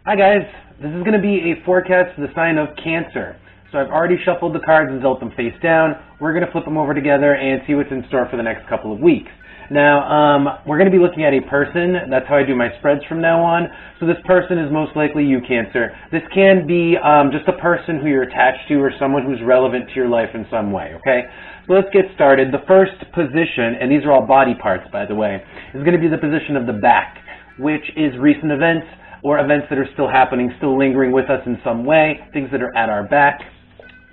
Hi guys, this is going to be a forecast for the sign of Cancer. So I've already shuffled the cards and dealt them face down. We're going to flip them over together and see what's in store for the next couple of weeks. Now, we're going to be looking at a person. That's how I do my spreads from now on. So this person is most likely you, Cancer. This can be just a person who you're attached to or someone who's relevant to your life in some way, okay? So let's get started. The first position, and these are all body parts, by the way, is going to be the position of the back, which is recent events or events that are still happening, still lingering with us in some way, things that are at our back.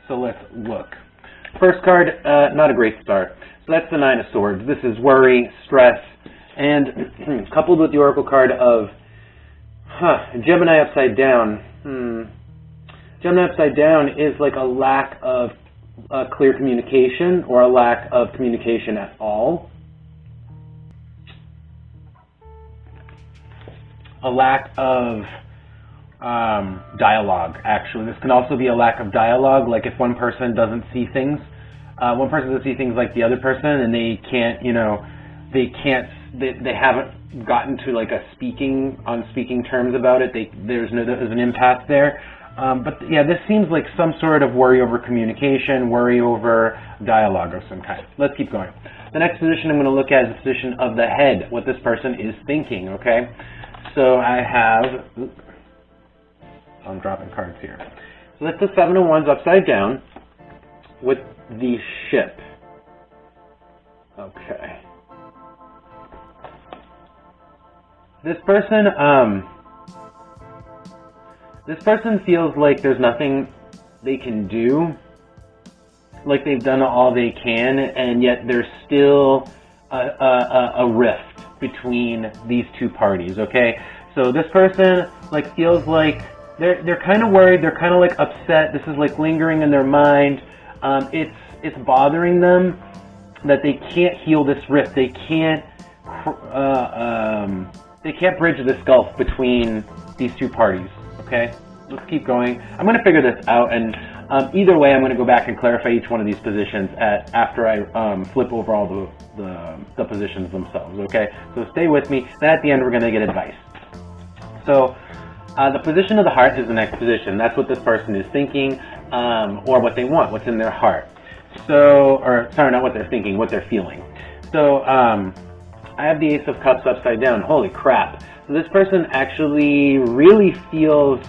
So let's look. First card, not a great start. So that's the Nine of Swords. This is worry, stress, and coupled with the Oracle card of Gemini upside down. Gemini upside down is like a lack of clear communication or a lack of communication at all. A lack of dialogue, actually. This can also be a lack of dialogue, like if one person doesn't see things, like the other person, and they can't, they haven't gotten to like on speaking terms about it. There's an impasse there. But yeah, this seems like some sort of worry over communication, worry over dialogue of some kind. Let's keep going. The next position I'm going to look at is the position of the head, what this person is thinking, okay? So I have, I'm dropping cards here. So that's the Seven of Wands upside down with the ship. Okay. This person feels like there's nothing they can do, like they've done all they can, and yet there's still a rift between these two parties, okay? So this person like feels like they're kind of worried, they're kind of like upset, this is like lingering in their mind. It's bothering them that they can't heal this rift, they can't bridge this gulf between these two parties, okay? Let's keep going. I'm going to figure this out, and either way I'm going to go back and clarify each one of these positions after I flip over all the positions themselves, okay? So stay with me, then at the end we're going to get advice. So the position of the heart is the next position. That's what this person is thinking, or what they want, what's in their heart. So, or sorry, not what they're thinking, what they're feeling. So I have the Ace of Cups upside down. Holy crap. So this person actually really feels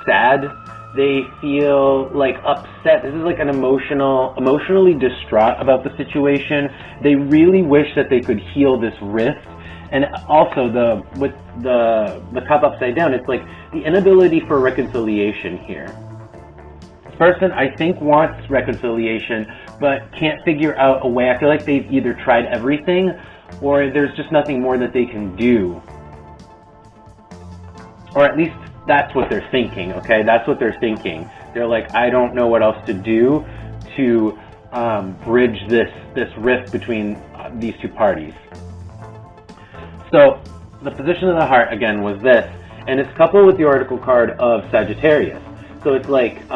sad. They feel like upset. This is like an emotionally distraught about the situation. They really wish that they could heal this rift. And also with the cup upside down, it's like the inability for reconciliation here. This person, I think, wants reconciliation, but can't figure out a way. I feel like they've either tried everything, or there's just nothing more that they can do. Or at least that's what they're thinking, okay? That's what they're thinking. They're like, I don't know what else to do to bridge this rift between these two parties. So the position of the heart, again, was this. And it's coupled with the Oracle card of Sagittarius. So it's like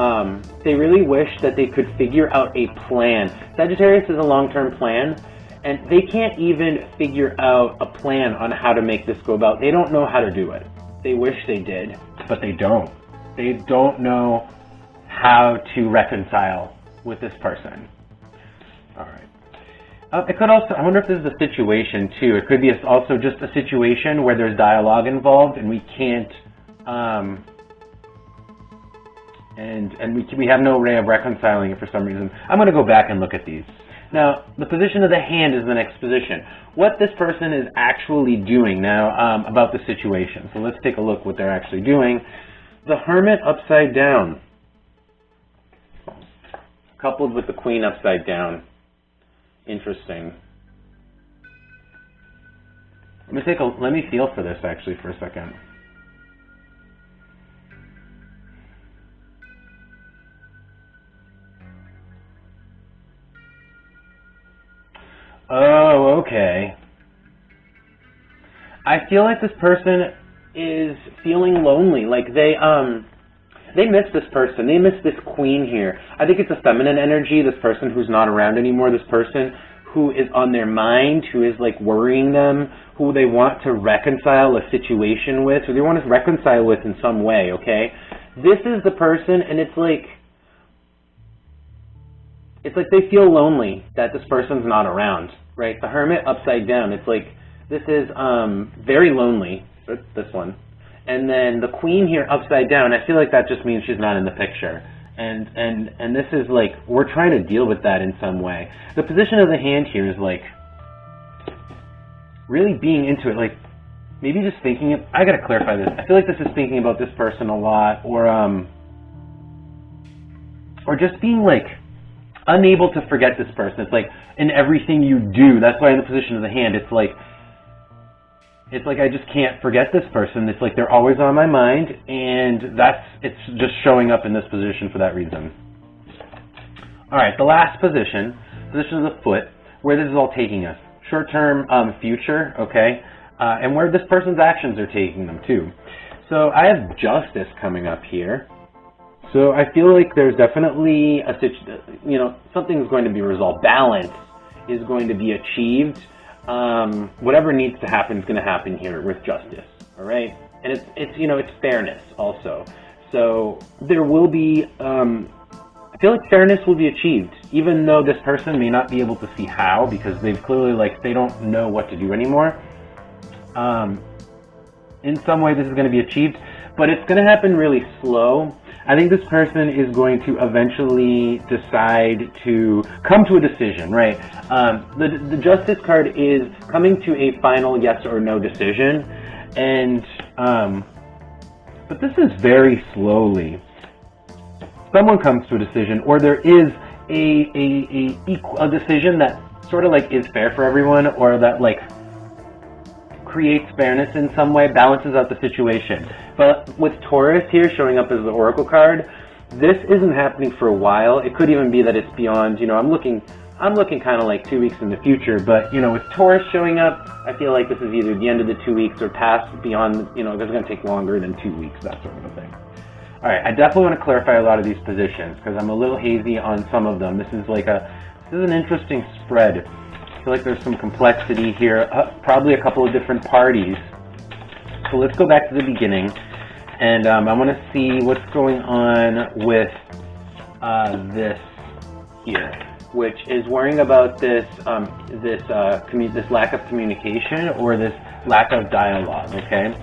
they really wish that they could figure out a plan. Sagittarius is a long-term plan, and they can't even figure out a plan on how to make this go about. They don't know how to do it. They wish they did, but they don't. They don't know how to reconcile with this person. All right. It could also, I wonder if this is a situation too. It could be also just a situation where there's dialogue involved and we can't, we have no way of reconciling it for some reason. I'm going to go back and look at these. Now, the position of the hand is the next position. What this person is actually doing now about the situation. So let's take a look what they're actually doing. The Hermit upside down, coupled with the Queen upside down. Interesting. Let me feel for this actually for a second. Oh, okay. I feel like this person is feeling lonely. Like they miss this person. They miss this queen here. I think it's a feminine energy, this person who's not around anymore, this person who is on their mind, who is like worrying them, who they want to reconcile a situation with, who they want to reconcile with in some way, okay? This is the person, and it's like they feel lonely that this person's not around, right? The Hermit upside down, it's like this is very lonely, this one. And then the Queen here upside down, I feel like that just means she's not in the picture. And this is like, we're trying to deal with that in some way. The position of the hand here is like really being into it, like maybe just thinking it. I gotta clarify this. I feel like this is thinking about this person a lot, or just being like unable to forget this person. It's like in everything you do. That's why in the position of the hand, it's like I just can't forget this person. It's like they're always on my mind, and it's just showing up in this position for that reason. All right, the last position of the foot, where this is all taking us. Short-term future, okay, and where this person's actions are taking them too. So I have Justice coming up here. So I feel like there's definitely something's going to be resolved. Balance is going to be achieved. Whatever needs to happen is going to happen here with Justice, all right? And it's fairness also. So there will be, I feel like fairness will be achieved, even though this person may not be able to see how, because they've clearly, they don't know what to do anymore. In some way this is going to be achieved, but it's going to happen really slow. I think this person is going to eventually decide to come to a decision, right? The Justice card is coming to a final yes or no decision, and but this is very slowly. Someone comes to a decision, or there is a decision that sort of is fair for everyone, or that creates fairness in some way, balances out the situation. But with Taurus here showing up as the Oracle card, this isn't happening for a while. It could even be that it's beyond, I'm looking kind of 2 weeks in the future, but with Taurus showing up, I feel like this is either the end of the 2 weeks or past, beyond, this is going to take longer than 2 weeks, that sort of a thing. All right, I definitely want to clarify a lot of these positions because I'm a little hazy on some of them. This is an interesting spread. I feel like there's some complexity here, probably a couple of different parties. So let's go back to the beginning, and I want to see what's going on with this here, which is worrying about this this lack of communication or this lack of dialogue. Okay.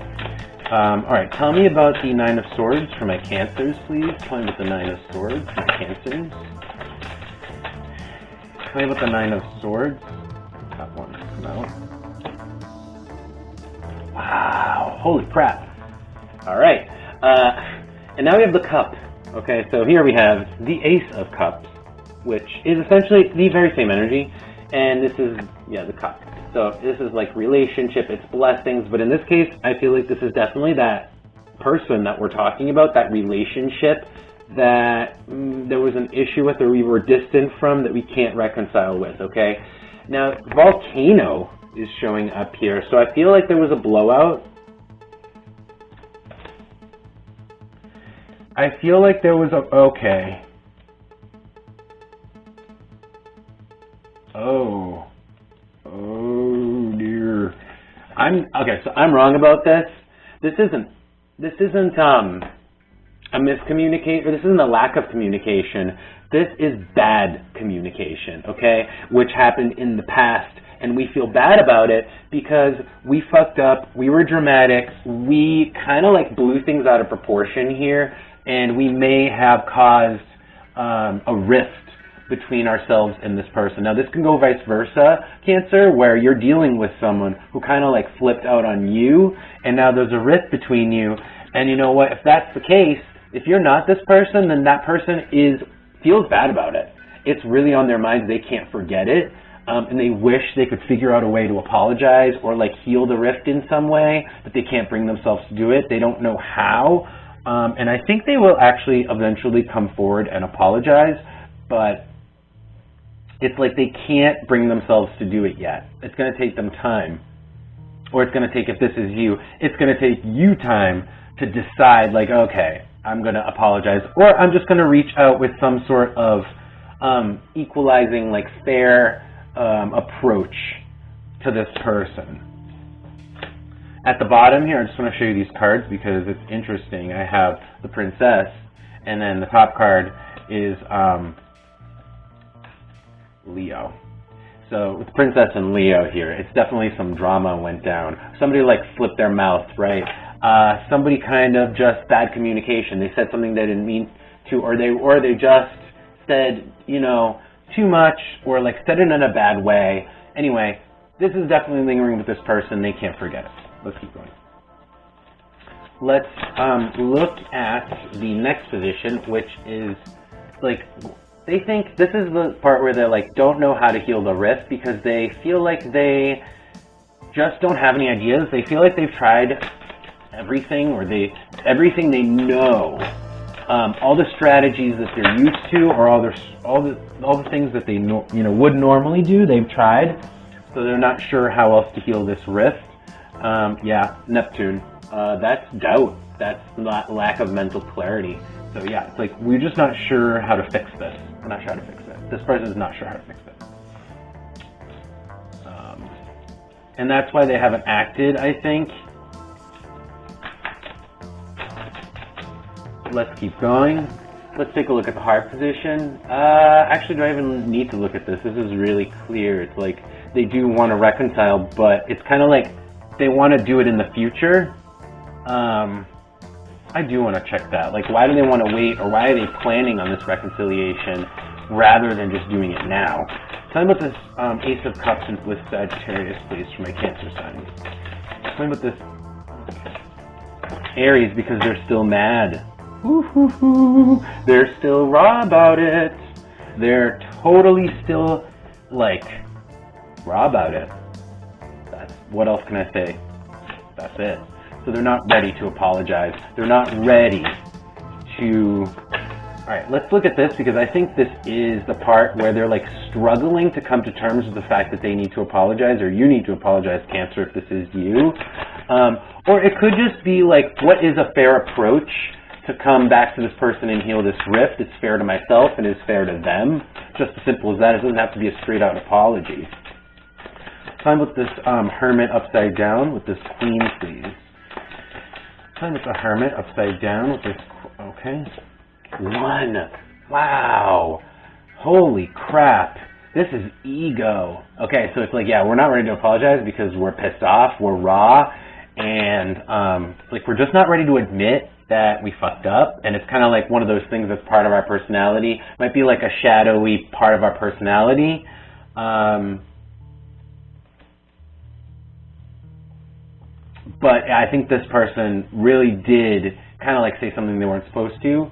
All right. Tell me about the Nine of Swords for my Cancers, please. Tell me about the Nine of Swords for my Cancers. Tell me about the Nine of Swords. Top one. Come out. Wow. Holy crap. All right. And now we have the Cup. Okay. So here we have the Ace of Cups, which is essentially the very same energy, and this is, the Cup. So this is relationship, it's blessings, but in this case, I feel like this is definitely that person that we're talking about, that relationship that there was an issue with or we were distant from that we can't reconcile with, okay? Now, Volcano is showing up here, so I feel like there was a blowout. I feel like there was okay. Oh dear. So I'm wrong about this. This isn't a miscommunication, or this isn't a lack of communication. This is bad communication, okay? Which happened in the past, and we feel bad about it because we fucked up, we were dramatic, we kind of blew things out of proportion here, and we may have caused a rift between ourselves and this person. Now, this can go vice versa, Cancer, where you're dealing with someone who kind of flipped out on you, and now there's a rift between you. And you know what? If that's the case, if you're not this person, then that person feels bad about it. It's really on their minds. They can't forget it, and they wish they could figure out a way to apologize or heal the rift in some way, but they can't bring themselves to do it. They don't know how, and I think they will actually eventually come forward and apologize, but it's they can't bring themselves to do it yet. It's going to take them time. Or it's going to take, if this is you, it's going to take you time to decide, okay, I'm going to apologize. Or I'm just going to reach out with some sort of equalizing, fair approach to this person. At the bottom here, I just want to show you these cards because it's interesting. I have the Princess, and then the top card is Leo. So with Princess and Leo here, it's definitely some drama went down. Somebody like flipped their mouth, right? Somebody kind of just bad communication. They said something they didn't mean to, or they just said, you know, too much, or like said it in a bad way. Anyway, this is definitely lingering with this person. They can't forget it. Let's keep going. Let's look at the next position, which is like, they think this is the part where they're like, don't know how to heal the rift because they feel like they just don't have any ideas. They feel like they've tried everything, or everything they know, all the strategies that they're used to, or all the things that they would normally do. They've tried, so they're not sure how else to heal this rift. Yeah, Neptune. That's doubt. That's not lack of mental clarity. So yeah, it's like we're just not sure how to fix this. We're not sure how to fix it. This person is not sure how to fix it. And that's why they haven't acted, I think. Let's keep going. Let's take a look at the heart position. Actually, do I even need to look at this? This is really clear. It's like they do want to reconcile, but it's kind of like they want to do it in the future. I do want to check that. Like, why do they want to wait, or why are they planning on this reconciliation rather than just doing it now? Tell me about this Ace of Cups and with Sagittarius, please, for my Cancer signs. Tell me about this Aries, because they're still mad. Woo-hoo-hoo. They're still raw about it. They're totally still, like, raw about it. What else can I say? That's it. So they're not ready to apologize. They're not ready to... Alright, let's look at this, because I think this is the part where they're like struggling to come to terms with the fact that they need to apologize, or you need to apologize, Cancer, if this is you. Or it could just be like, what is a fair approach to come back to this person and heal this rift? It's fair to myself and it's fair to them. Just as simple as that. It doesn't have to be a straight out apology. Time with this Hermit upside down with this Queen, please. Time with the Hermit upside down with this... Okay. 1. Wow. Holy crap. This is ego. Okay, so it's like, yeah, we're not ready to apologize because we're pissed off, we're raw, and like we're just not ready to admit that we fucked up. And it's kind of like one of those things that's part of our personality. Might be like a shadowy part of our personality. But I think this person really did kind of like say something they weren't supposed to.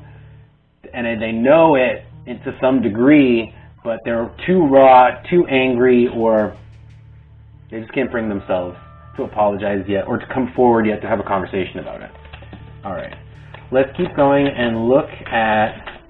And they know it to some degree, but they're too raw, too angry, or they just can't bring themselves to apologize yet, or to come forward yet to have a conversation about it. All right. Let's keep going and look at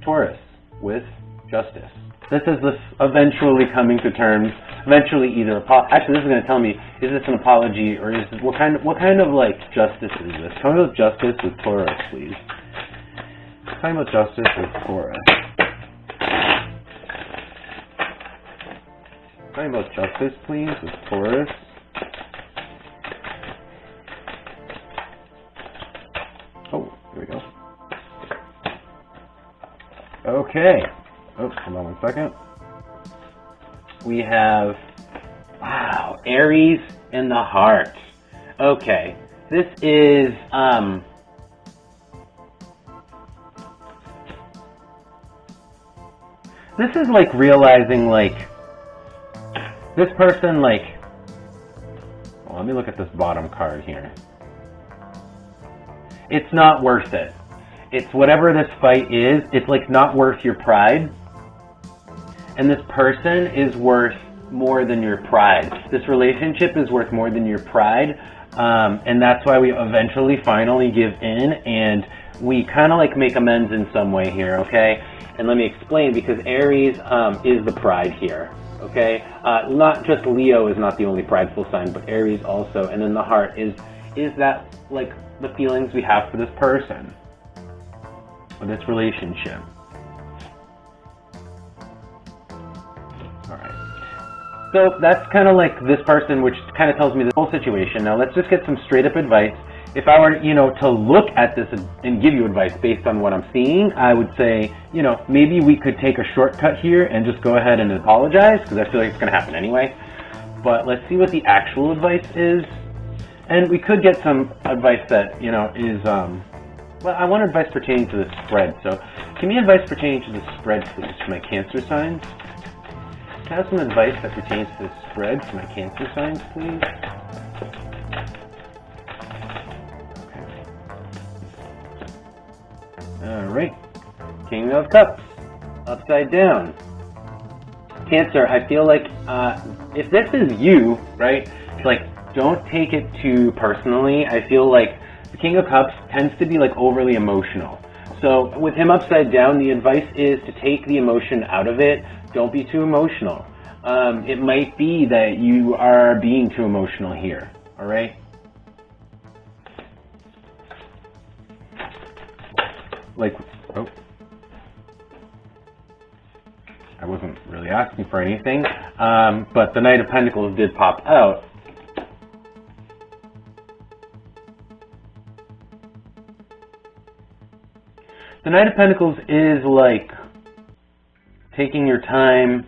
Taurus with Justice. This is this eventually coming to terms. Eventually, either actually, this is going to tell me, is this an apology, or is this, what kind of like justice is this? Tell me about justice with Taurus, please. Tell me about justice with Taurus. Tell me about justice, please, with Taurus. Oh, here we go. Okay. Oh, hold on one second. We have, wow, Aries in the heart. Okay, this is, this is like realizing, like, this person, like, well, let me look at this bottom card here. It's not worth it. It's whatever this fight is, it's like not worth your pride. And this person is worth more than your pride. This relationship is worth more than your pride. And that's why we eventually finally give in, and we kind of like make amends in some way here, okay? And let me explain, because Aries is the pride here, okay? Not just Leo is not the only prideful sign, but Aries also. And then the heart is that like the feelings we have for this person, or this relationship. So that's kind of like this person, which kind of tells me the whole situation. Now let's just get some straight up advice. If I were, to look at this and give you advice based on what I'm seeing, I would say, maybe we could take a shortcut here and just go ahead and apologize, because I feel like it's going to happen anyway. But let's see what the actual advice is. And we could get some advice that, is, well, I want advice pertaining to the spread. So give me advice pertaining to the spread, please, for my Cancer signs. Can I have some advice that pertains to the spread for my Cancer signs, please? Alright, King of Cups, upside down. Cancer, I feel like if this is you, right, like, don't take it too personally. I feel like the King of Cups tends to be like overly emotional. So with him upside down, the advice is to take the emotion out of it. Don't be too emotional. It might be that you are being too emotional here, alright? Like, oh, I wasn't really asking for anything, but the Knight of Pentacles did pop out. The Knight of Pentacles is like taking your time.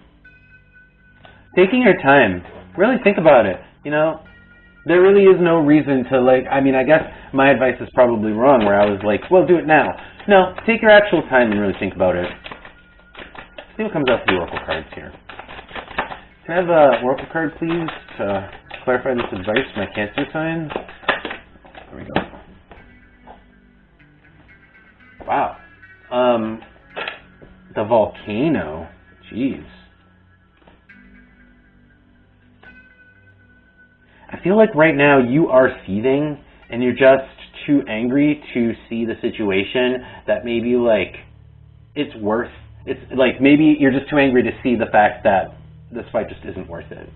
Really think about it, There really is no reason to, I guess my advice is probably wrong, where I was like, well, do it now. No, take your actual time and really think about it. Let's see what comes out for the Oracle cards here. Can I have an Oracle card, please, to clarify this advice for my Cancer signs? There we go. Wow. The Volcano. Jeez. I feel like right now you are seething and you're just too angry to see the situation, that maybe it's like maybe you're just too angry to see the fact that this fight just isn't worth it.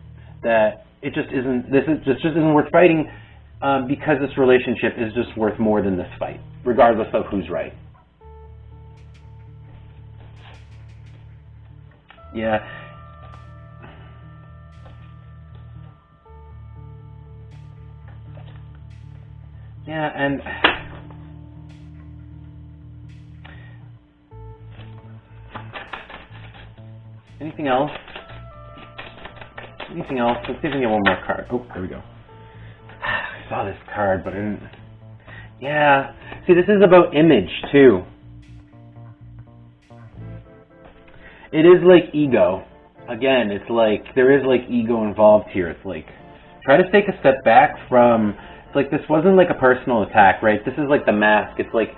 That it just isn't, this just isn't worth fighting, because this relationship is just worth more than this fight, regardless of who's right. Yeah. Yeah, and anything else? Anything else? Let's see if we can get one more card. Oh, there we go. I saw this card, but I didn't. Yeah. See, this is about image, too. It is like ego. Again, it's like, there is like ego involved here. It's like, try to take a step back from, it's like this wasn't like a personal attack, right? This is like the mask. It's like